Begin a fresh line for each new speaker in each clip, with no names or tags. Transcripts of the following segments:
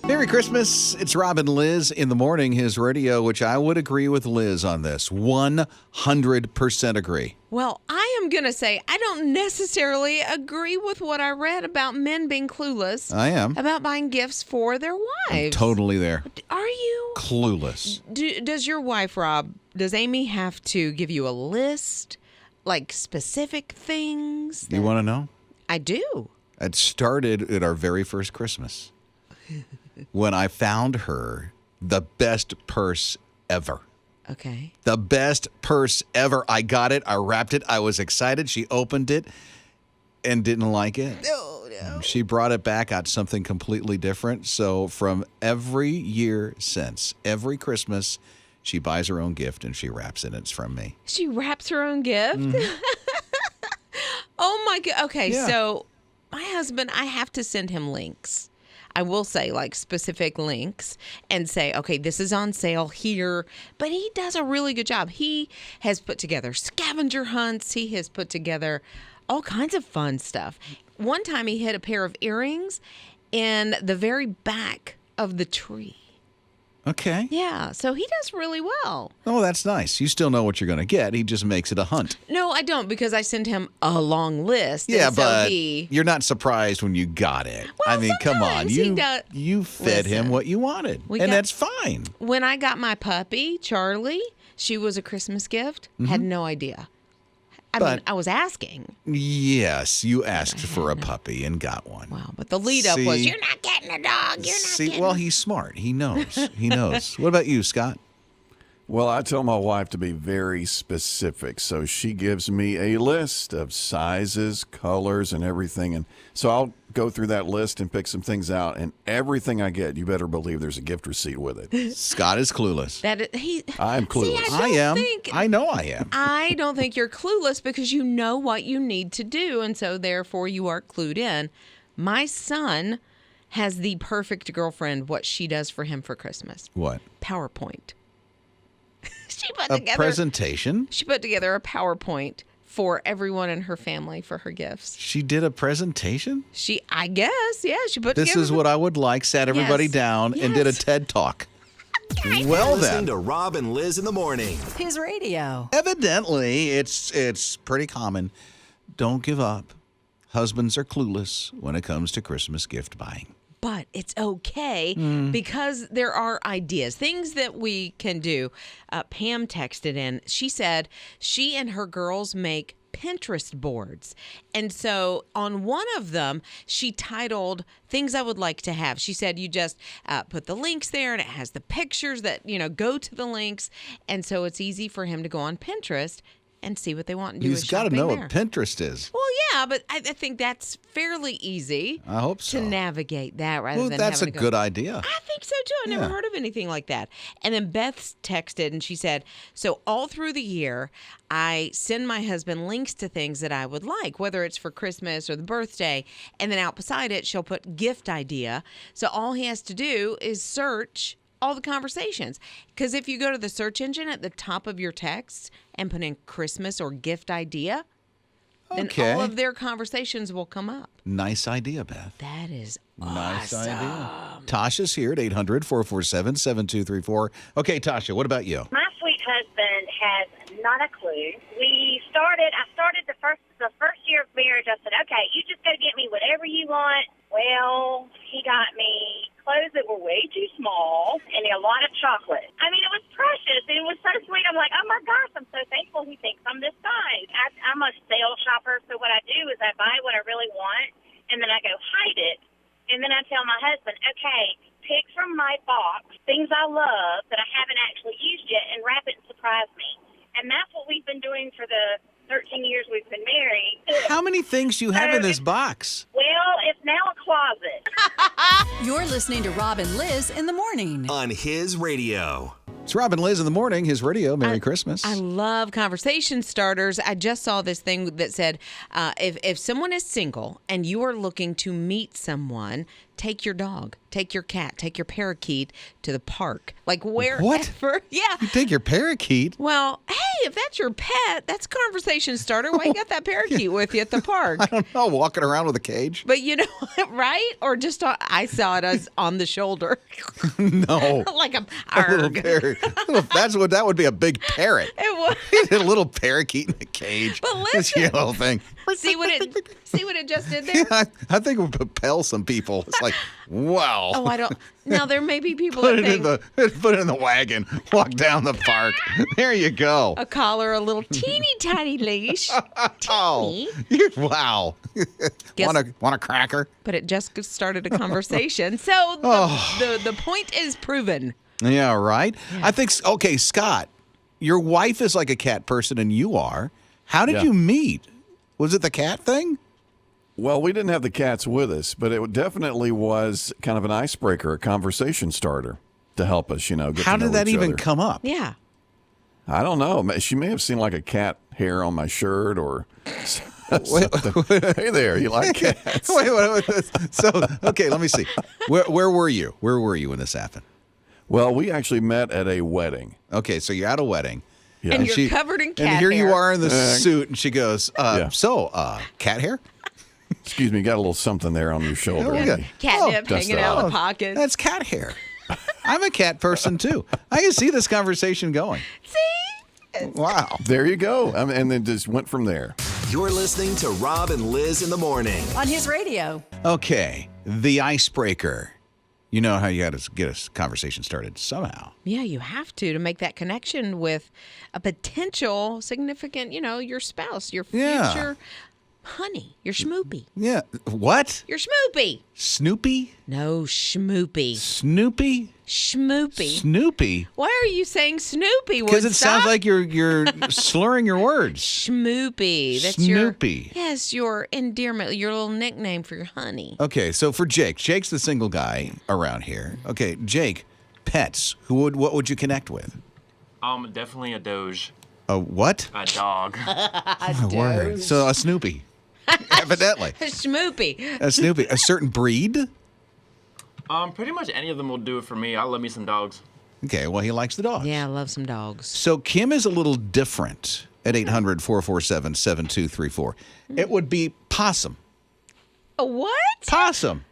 Merry Christmas. It's Rob and Lizz in the morning, his radio, which I would agree with Liz on this. 100% agree.
Well, I am going to say I don't necessarily agree with what I read about men being clueless.
I am.
About buying gifts for their wives.
I'm totally there.
Are you?
Clueless.
Does your wife, Rob, does Amy have to give you a list, like specific things?
You want to know?
I do.
It started at our very first Christmas when I found her the best purse ever.
Okay.
The best purse ever. I got it. I wrapped it. I was excited. She opened it and didn't like it.
No.
She brought it back, got something completely different. So from every year since, every Christmas, she buys her own gift and she wraps it. It's from me.
She wraps her own gift? Mm-hmm. Oh, my God. Okay, yeah. So my husband, I have to send him links. I will say, like, specific links and say, okay, this is on sale here. But he does a really good job. He has put together scavenger hunts. He has put together all kinds of fun stuff. One time he hid a pair of earrings in the very back of the tree.
Okay.
Yeah, so he does really well.
Oh, that's nice. You still know what you're going to get. He just makes it a hunt.
No, I don't, because I send him a long list.
Yeah,
and so
but you're not surprised when you got it.
Well,
I mean, come on. You fed him what you wanted, and that's fine.
When I got my puppy, Charlie, she was a Christmas gift. Mm-hmm. Had no idea. I mean, I was asking.
Yes, you asked for a puppy and got one.
Wow, but the lead up was, you're not getting a dog. You're not getting
well, he's smart. He knows. He knows. What about you, Scott?
Well, I tell my wife to be very specific, so she gives me a list of sizes, colors, and everything. And so I'll go through that list and pick some things out, and everything I get, you better believe there's a gift receipt with it.
Scott is clueless.
I'm clueless.
See,
I know I am.
I don't think you're clueless because you know what you need to do, and so therefore you are clued in. My son has the perfect girlfriend, what she does for him for Christmas.
What?
PowerPoint.
A presentation?
She put together a PowerPoint for everyone in her family for her gifts.
She did a presentation?
I guess, yeah. She put
This
together.
is what I would like, sat everybody down and did a TED Talk. Well,
listening to Rob and Lizz in the morning.
His radio.
Evidently, it's pretty common. Don't give up. Husbands are clueless when it comes to Christmas gift buying.
But it's okay because there are ideas, things that we can do. Pam texted in. She said she and her girls make Pinterest boards. And so on one of them, she titled Things I Would Like to Have. She said you just put the links there and it has the pictures that, go to the links. And so it's easy for him to go on Pinterest and see what they want and do.
He's got to know what Pinterest is.
Well, yeah, but I think that's fairly easy.
I hope so.
To navigate that rather than
that's
having to
a good idea.
I think so, too. I never heard of anything like that. And then Beth texted and she said, so all through the year, I send my husband links to things that I would like, whether it's for Christmas or the birthday. And then out beside it, she'll put gift idea. So all he has to do is search all the conversations. Because if you go to the search engine at the top of your text and put in Christmas or gift idea, then all of their conversations will come up.
Nice idea, Beth.
That is
nice
awesome.
Idea. Tasha's here at 800-447-7234. Okay, Tasha, what about you?
My sweet husband has not a clue. I started the first year of marriage, I said, okay, you just go get me whatever you want. Well, he got me clothes that were way too small and a lot of chocolate. I mean, it was precious. It was so sweet. I'm like, oh, my gosh, I'm so thankful he thinks I'm this size. I'm a sale shopper, so what I do is I buy what I really want, and then I go hide it, and then I tell my husband, okay, pick from my box things I love that I haven't actually used yet and wrap it and surprise me. And that's what we've been doing for the 13 years we've been married.
How many things do you have in this box?
Well, it's now a closet.
You're listening to Rob and Lizz in the morning.
On His Radio.
It's Rob and Lizz in the morning, his radio. Merry Christmas.
I love conversation starters. I just saw this thing that said, if someone is single and you are looking to meet someone, take your dog, take your cat, take your parakeet to the park. Like wherever.
What?
Yeah.
You take your parakeet?
Well, hey, if that's your pet, that's a conversation starter. Why you got that parakeet with you at the park?
I don't know, walking around with a cage?
But you know what, right? Or just I saw it as on the shoulder.
No.
Like a
little
arg.
parrot. That would be a big parrot.
It was.
A little parakeet in a cage.
But
This
listen.
yellow thing.
See what it just did there?
I think it would propel some people. It's like, wow.
Oh, I don't. Now there may be people
Put
that
it in
think
put it in the wagon. Walk down the park. There you go.
a collar, a little teeny tiny leash.
Oh, wow.
Guess-
Want a cracker?
But it just started a conversation. So the point is proven.
Yeah, right. I think. Okay, Scott, your wife is like a cat person, and you are. How did
Yeah.
you meet? Was it the cat thing?
Well, we didn't have the cats with us, but it definitely was kind of an icebreaker, a conversation starter to help us, get
How
to know
did that
each
even
other.
come up?
Yeah.
I don't know. She may have seen like a cat hair on my shirt or
Wait,
something. Hey there, you like cats?
wait. So, okay, let me see. Where were you? Where were you when this happened?
Well, we actually met at a wedding.
Okay, so you're at a wedding.
Yeah.
And you're covered in cat
And here you
hair.
are in the suit, and she goes,
Yeah.
cat hair?
Excuse me, you got a little something there on your shoulder.
Oh, yeah.
Catnip
dust
hanging
that
out of
off.
the pockets.
That's cat hair. I'm a cat person, too. I can see this conversation going.
See?
Wow.
There you go. And then just went from there.
You're listening to Rob and Liz in the morning.
On his radio.
Okay, the icebreaker. You know how you got to get a conversation started somehow.
Yeah, you have to make that connection with a potential significant, your spouse, your
Yeah.
future honey, your schmoopy.
Yeah. What?
Your schmoopy.
Snoopy?
No, schmoopy.
Snoopy?
Schmoopy.
Snoopy?
Why are you saying Snoopy?
Because it sounds
Woodstock?
like you're slurring your words.
Schmoopy. That's
Snoopy.
your endearment, your little nickname for your honey.
Okay, so for Jake, Jake's the single guy around here. Okay, Jake, pets. What would you connect with?
Definitely a Doge,
A what?
a dog.
My word. So a Snoopy. Evidently.
Schmoopy.
A Snoopy. A certain breed?
Pretty much any of them will do it for me. I love me some dogs.
Okay, well, he likes the dogs.
Yeah, I love some dogs.
So Kim is a little different at 800-447-7234. It would be possum.
What?
Possum.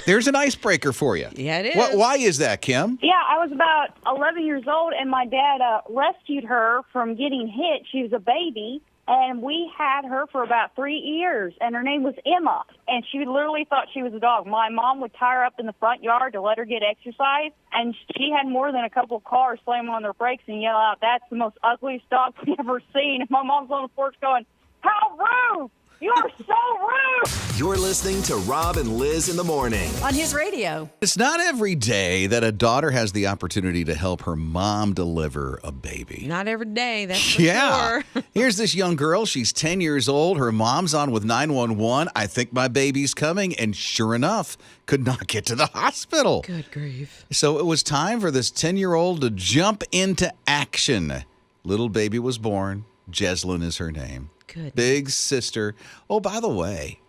There's an icebreaker for you.
Yeah, it is.
Why is that, Kim?
Yeah, I was about 11 years old, and my dad rescued her from getting hit. She was a baby, and we had her for about 3 years, and her name was Emma, and she literally thought she was a dog. My mom would tie her up in the front yard to let her get exercise, and she had more than a couple of cars slam on their brakes and yell out, "That's the most ugliest dog we've ever seen." And my mom's on the porch going, "How rude! You are so rude!"
You're listening to Rob and Liz in the morning.
On his radio.
It's not every day that a daughter has the opportunity to help her mom deliver a baby.
Not every day, that's for
Yeah.
sure.
Here's this young girl. She's 10 years old. Her mom's on with 911. I think my baby's coming. And sure enough, could not get to the hospital.
Good grief.
So it was time for this 10-year-old to jump into action. Little baby was born. Jeslyn is her name.
Good.
Big sister. Oh, by the way,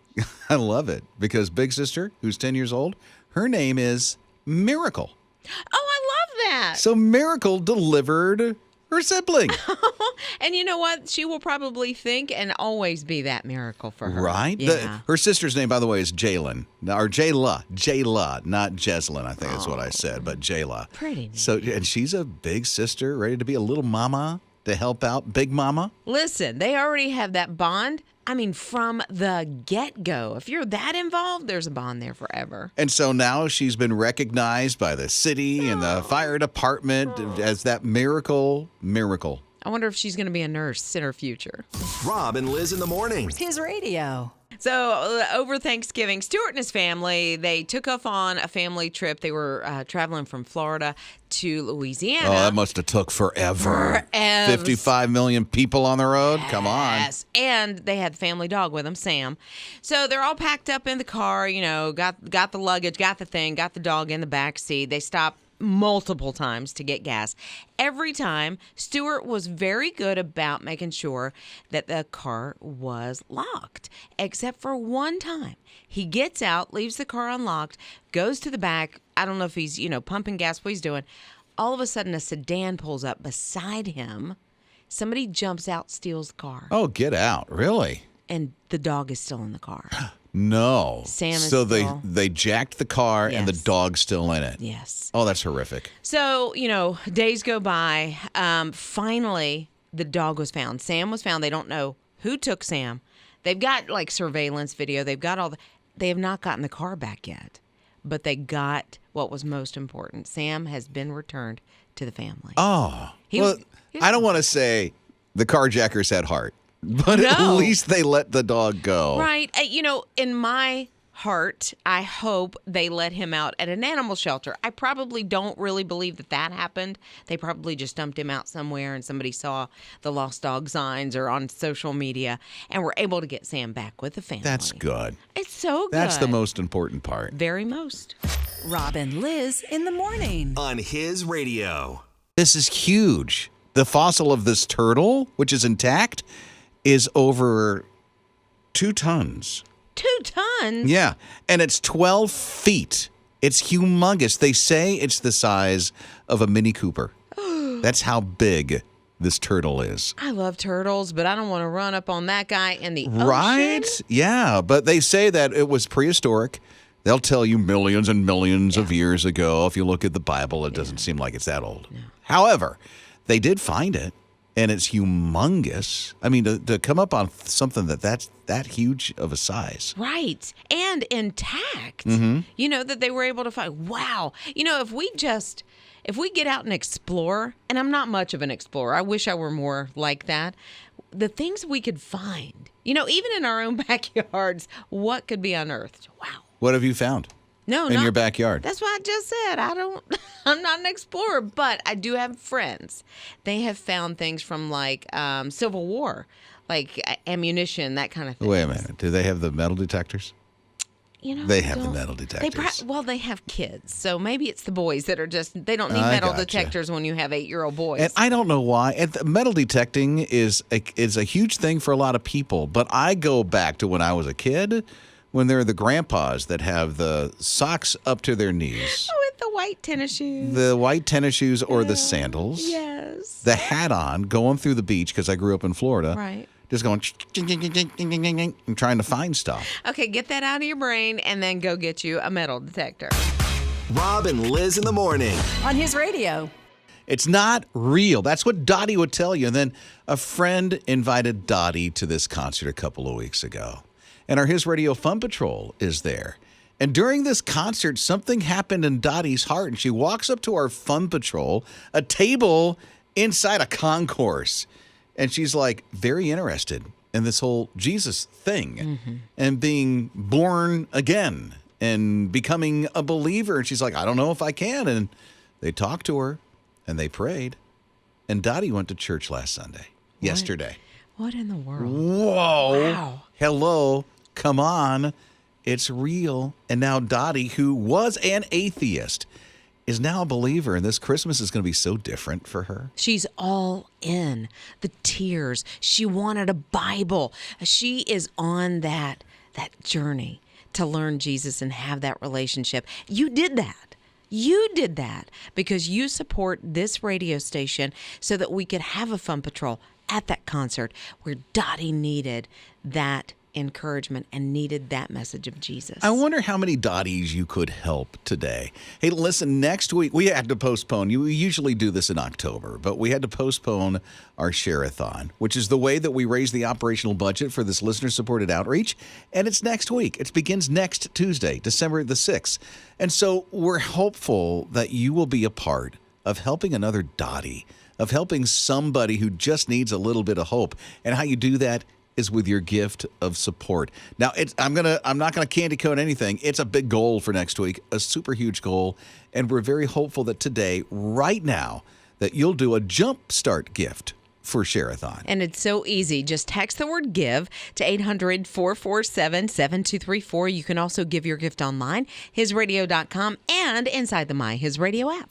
I love it because big sister, who's 10 years old, her name is Miracle.
Oh, I love that.
So Miracle delivered her sibling.
And you know what? She will probably think and always be that miracle for her.
Right?
Yeah.
Her sister's name, by the way, is Jalen. Or Jayla. Jayla, not Jeslyn, I think is what I said, but Jayla.
Pretty neat.
So, and she's a big sister, ready to be a little mama to help out Big Mama.
Listen, they already have that bond. I mean, from the get-go. If you're that involved, there's a bond there forever.
And so now she's been recognized by the city and the fire department as that miracle.
I wonder if she's going to be a nurse in her future.
Rob and Liz in the morning.
His radio.
So over Thanksgiving, Stuart and his family, they took off on a family trip. They were traveling from Florida to Louisiana.
Oh, that must have took forever. 55 million people on the road? Come on.
Yes, and they had the family dog with them, Sam. So they're all packed up in the car, got the luggage, got the thing, got the dog in the back seat. They stopped multiple times to get gas. Every time, Stuart was very good about making sure that the car was locked, except for one time. He gets out, leaves the car unlocked, goes to the back. I don't know if he's, pumping gas, what he's doing. All of a sudden, a sedan pulls up beside him. Somebody jumps out, steals the car.
Oh, get out. Really?
And the dog is still in the car.
No.
Sam is
so
still...
they jacked the car and the
Yes.
dog's still in it.
Yes.
Oh, that's horrific.
So, days go by. Finally, the dog was found. Sam was found. They don't know who took Sam. They've got surveillance video. They've got they have not gotten the car back yet. But they got what was most important. Sam has been returned to the family.
Oh.
Yeah.
I don't want to say the carjackers had heart, but at
No.
least they let the dog go.
Right. In my heart, I hope they let him out at an animal shelter. I probably don't really believe that happened. They probably just dumped him out somewhere and somebody saw the lost dog signs or on social media and were able to get Sam back with the family.
That's good.
It's so good.
That's the most important part.
Very most.
Rob and Lizz in the morning.
On his radio.
This is huge. The fossil of this turtle, which is intact, is over 2 tons.
2 tons?
Yeah, and it's 12 feet. It's humongous. They say it's the size of a Mini Cooper. That's how big this turtle is.
I love turtles, but I don't want to run up on that guy in the ocean.
Right? Yeah, but they say that it was prehistoric. They'll tell you millions and millions of years ago. If you look at the Bible, it doesn't seem like it's that old. No. However, they did find it, and it's humongous. I mean, to come up on something that's that huge of a size.
Right. And intact. That they were able to find. Wow. If we get out and explore, and I'm not much of an explorer. I wish I were more like that. The things we could find, even in our own backyards, what could be unearthed? Wow.
What have you found?
No,
in your backyard?
That's what I just said. I'm not an explorer, but I do have friends. They have found things from Civil War, like ammunition, that kind of thing.
Wait a minute. Do they have the metal detectors? They have the metal detectors.
They have kids, so maybe it's the boys that are they don't need metal detectors when you have 8-year-old boys.
And I don't know why. And metal detecting is a huge thing for a lot of people, but I go back to when I was a kid, when there are the grandpas that have the socks up to their knees.
With the white tennis shoes.
The white tennis shoes or the sandals.
Yes.
The hat on, going through the beach, because I grew up in Florida.
Right.
Just going and trying to find stuff.
Okay, get that out of your brain and then go get you a metal detector.
Rob and Lizz in the morning.
On his radio.
It's not real. That's what Dottie would tell you. And then a friend invited Dottie to this concert a couple of weeks ago. And our His Radio Fun Patrol is there. And during this concert, something happened in Dottie's heart. And she walks up to our Fun Patrol, a table inside a concourse. And she's very interested in this whole Jesus thing and being born again and becoming a believer. And she's like, I don't know if I can. And they talked to her and they prayed. And Dottie went to church last Sunday, yesterday.
What in the world?
Whoa.
Wow.
Hello. Come on. It's real. And now Dottie, who was an atheist, is now a believer. And this Christmas is going to be so different for her.
She's all in. The tears. She wanted a Bible. She is on that journey to learn Jesus and have that relationship. You did that. You did that because you support this radio station so that we could have a Fun Patrol at that concert where Dottie needed that encouragement and needed that message of Jesus.
I wonder how many Dotties you could help today. Hey, listen, next week, we had to postpone. We usually do this in October, but we had to postpone our Sharathon, which is the way that we raise the operational budget for this listener-supported outreach, and it's next week. It begins next Tuesday, December the 6th. And so we're hopeful that you will be a part of helping another Dottie, of helping somebody who just needs a little bit of hope. And how you do that is with your gift of support. Now, I'm not gonna candy coat anything. It's a big goal for next week, a super huge goal, and we're very hopeful that today, right now, that you'll do a jumpstart gift for Sharathon.
And it's so easy. Just text the word GIVE to 800-447-7234. You can also give your gift online, hisradio.com, and inside the My His Radio app.